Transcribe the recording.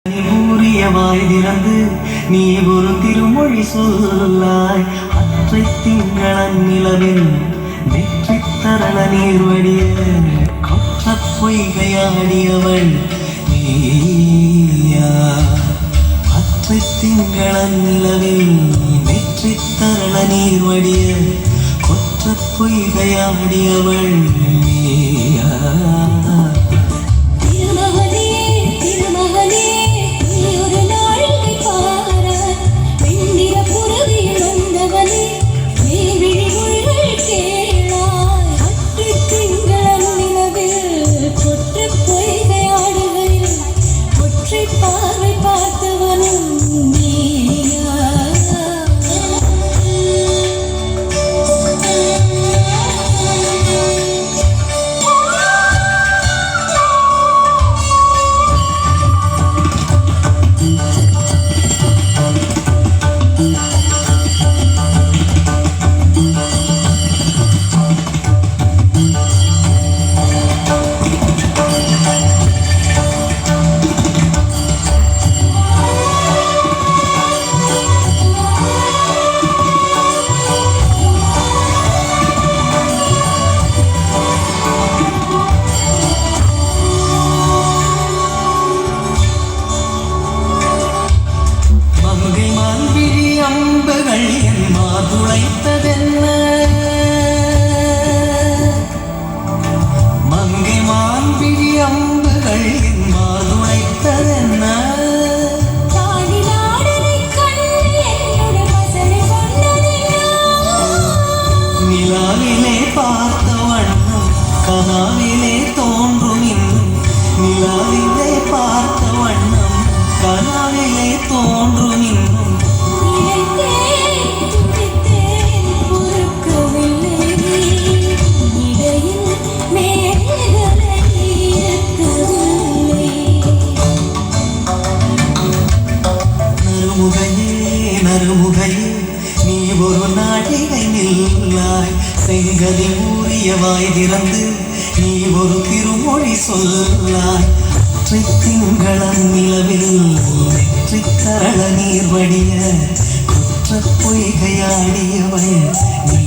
வாய் திறந்து நீ ஒரு திருமொழி சொல்லாய். அற்றை திங்களன் நிலவில் வெற்றி தரள நீர் வடிய கொற்ற பொய்கையாடியவள் நீயா. அற்றை திங்களன் நிலவில் வெற்றி தரள நீர் வடிய கொற்ற பொய்கையாடியவள் நீயா. அம்புகள் என் மாதுளைத்ததென்ன, மங்கை மான்பிழி அம்புகள் என் மாதுளைத்ததென்ன. நிலாவிலே பார்த்த வண்ணம் கனாவிலே தோன்றும் இன்னும். நிலாவிலே பார்த்த வண்ணம் கனாவிலே தோன்றும் இன்னும். நறுமுகையே நீ ஒரு நாட்டிகை நில்லாய். செங்கதி ஊறிய வாய் திறந்து நீ ஒரு திருமொழி சொல்லாய். அற்றை திங்களன் நிலவில் வெற்றி தரள நீர் வடிய குற்ற பொய்கையாடியவள் நீ.